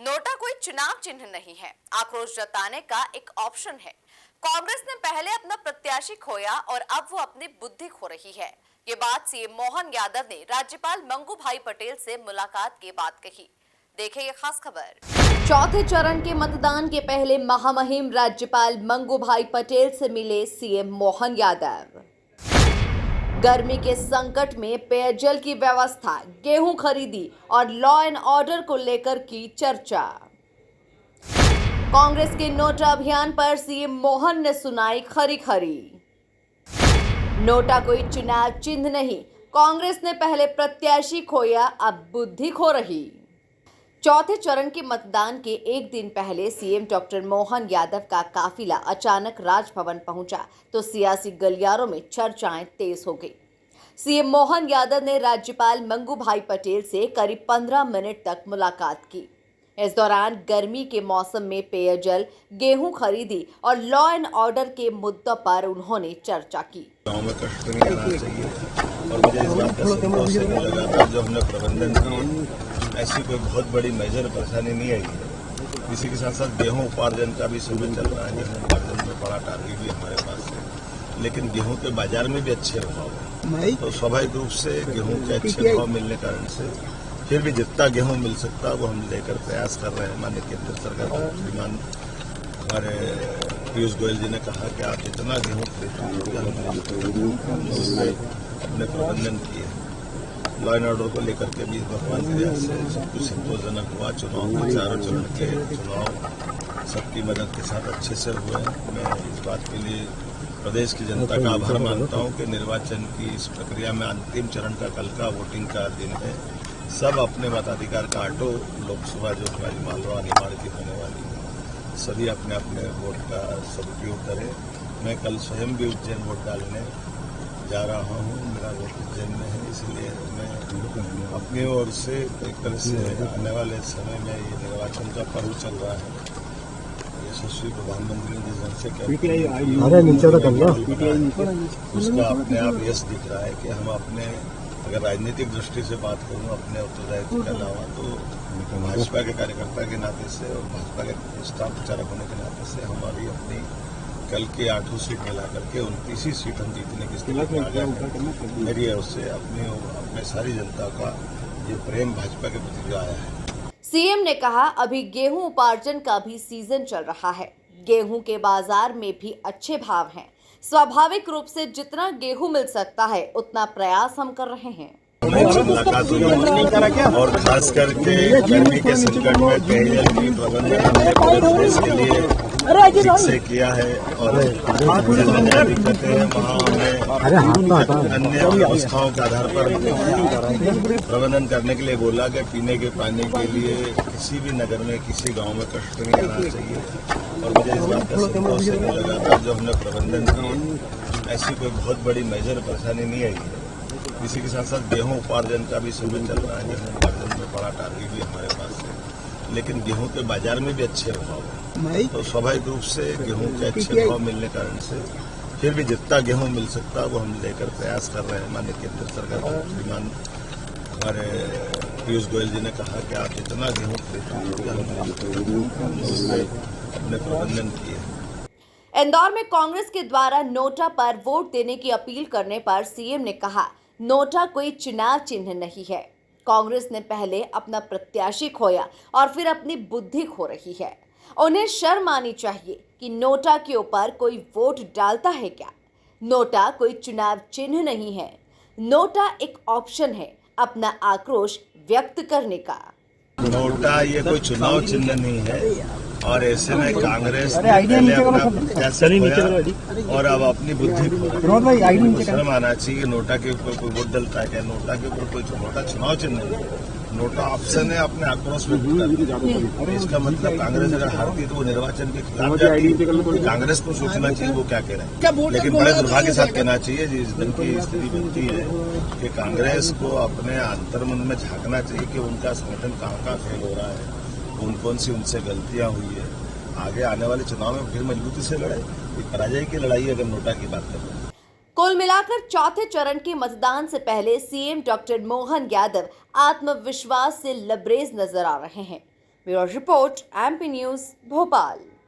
NOTA कोई चुनाव चिन्ह नहीं है, आक्रोश जताने का एक ऑप्शन है। कांग्रेस ने पहले अपना प्रत्याशी खोया और अब वो अपनी बुद्धि खो रही है। ये बात सीएम मोहन यादव ने राज्यपाल मंगू भाई पटेल से मुलाकात के बाद कही। देखिए ये खास खबर। चौथे चरण के मतदान के पहले महामहिम राज्यपाल मंगू भाई पटेल से मिले सीएम मोहन यादव। गर्मी के संकट में पेयजल की व्यवस्था, गेहूं खरीदी और लॉ एंड ऑर्डर को लेकर की चर्चा। कांग्रेस के नोटा अभियान पर सीएम मोहन ने सुनाई खरी खरी। नोटा कोई चुनाव चिन्ह नहीं, कांग्रेस ने पहले प्रत्याशी खोया, अब बुद्धि खो रही। चौथे चरण के मतदान के एक दिन पहले सीएम डॉक्टर मोहन यादव का काफिला अचानक राजभवन पहुंचा तो सियासी गलियारों में चर्चाएं तेज हो गई। सीएम मोहन यादव ने राज्यपाल मंगू भाई पटेल से करीब 15 मिनट तक मुलाकात की। इस दौरान गर्मी के मौसम में पेयजल, गेहूं खरीदी और लॉ एंड ऑर्डर के मुद्दों पर उन्होंने चर्चा की। गाँव में कष्ट नहीं आना चाहिए और मुझे इस बात का संतोष नहीं लगा था जो हमने प्रबंधन किए, ऐसी कोई बहुत बड़ी मेजर परेशानी नहीं आई। इसी के साथ साथ गेहूं उपार्जन का भी समय चल रहा है, गेहूं उपार्जन में बड़ा टारगेट भी हमारे पास है, लेकिन गेहूं के बाजार में भी अच्छे भाव है, तो स्वाभाविक रूप से गेहूं के अच्छे भाव मिलने कारण से फिर भी जितना गेहूं मिल सकता है वो हम लेकर प्रयास कर रहे हैं। माननीय केंद्र सरकार के श्रीमान हमारे पीयूष गोयल जी ने कहा कि आप जितना गेहूं खरीदते अपने प्रबंधन किए। लॉ एंड ऑर्डर को लेकर के भी भगवान की दया से सब कुछ संतोषजनक हुआ। चुनाव के चारों चरण के चुनाव सबकी मदद के साथ अच्छे से हुए। मैं इस बात के लिए प्रदेश की जनता का आभार मानता हूं कि निर्वाचन की इस प्रक्रिया में अंतिम चरण का कल का वोटिंग का दिन है। सब अपने मताधिकार का आटो लोकसभा जो हमारी मालवा निमाड़ की होने वाली है, सभी अपने अपने वोट का सदुपयोग करें। मैं कल स्वयं भी उज्जैन वोट डालने जा रहा हूं, मेरा वोट उज्जैन में है, इसलिए मैं अपनी ओर से एक तरह से आने वाले समय में ये निर्वाचन का पर्व चल रहा है, यशस्वी प्रधानमंत्री ने जिस ढंग से उसका अपने आप यश दिख रहा है कि हम अपने, अगर राजनीतिक दृष्टि से बात करूं, अपने उत्तरदायित्व के अलावा तो भाजपा के कार्यकर्ता के नाते से और भाजपा के स्टार प्रचारक होने के नाते से हमारी अपनी कल के 8 सीट मिला करके 29 सीट हम जीतने की स्थिति में आ गए हैं। मेरी ओर से अपने सारी जनता का ये प्रेम भाजपा के प्रति जो आया है। सीएम ने कहा, अभी गेहूं उपार्जन का भी सीजन चल रहा है, गेहूं के बाजार में भी अच्छे भाव हैं। स्वाभाविक रूप से जितना गेहूं मिल सकता है उतना प्रयास हम कर रहे हैं। मुलाकात हुई और खास करके गर्मी के संकट में पेयजल की प्रबंधन हमने पूरे प्रदेश के लिए ठीक से किया है और जहाँ दिक्कतें हैं वहाँ हमें अन्य व्यवस्थाओं के आधार पर प्रबंधन करने के लिए बोला कि पीने के पानी के लिए किसी भी नगर में, किसी गांव में कष्ट नहीं आना चाहिए और मुझे इस बात का संतोष नहीं लगा था जो हमने प्रबंधन किए, ऐसी कोई बहुत बड़ी मेजर परेशानी नहीं आई। इसी के साथ साथ गेहूं उपार्जन का भी समय चल रहा है, गेहूं उपार्जन में बड़ा टारगेट भी हमारे पास है, लेकिन गेहूं के बाजार में भी अच्छे भाव है, तो स्वाभाविक रूप से गेहूं के अच्छे भाव मिलने कारण से फिर भी जितना गेहूं मिल सकता है वो हम लेकर प्रयास कर रहे हैं। माननीय केंद्र सरकार के श्रीमान हमारे पीयूष गोयल जी ने कहा कि आप जितना गेहूं खरीदते अपने प्रबंधन किए। इंदौर में कांग्रेस के द्वारा नोटा पर वोट देने की अपील करने पर सीएम ने कहा, नोटा कोई चुनाव चिन्ह नहीं है, कांग्रेस ने पहले अपना प्रत्याशी खोया और फिर अपनी बुद्धि खो रही है। उन्हें शर्म आनी चाहिए कि नोटा के ऊपर कोई वोट डालता है क्या। नोटा कोई चुनाव चिन्ह नहीं है, नोटा एक ऑप्शन है अपना आक्रोश व्यक्त करने का। नोटा ये कोई चुनाव चिन्ह नहीं है और ऐसे में कांग्रेस ने पहले अपना प्रत्याशी खोया और अब अपनी बुद्धि खो। शर्म आना चाहिए, नोटा के ऊपर कोई वोट डलता है क्या? नोटा के ऊपर कोई नोटा चुनाव चिन्ह नहीं है, नोटा ऑप्शन है अपने आक्रोश में। इसका मतलब कांग्रेस अगर हारती तो वो निर्वाचन के खिलाफ जाती, कांग्रेस को सोचना चाहिए वो क्या कह रहे हैं, लेकिन बड़े दुर्भाग्य के साथ कहना चाहिए जिस दिन की स्थिति बनती है कि कांग्रेस को अपने अंतर्मन में झांकना चाहिए कि उनका संगठन कहाँ फेल हो रहा है, कौन सी उनसे गलतियां हुई है। आगे आने वाले चुनाव में फिर मजबूती से लड़े, पराजय की लड़ाई अगर नोटा की बात करें। कुल मिलाकर चौथे चरण के मतदान से पहले सीएम डॉक्टर मोहन यादव आत्मविश्वास से लबरेज नजर आ रहे हैं। Bureau report, MP news, Bhopal.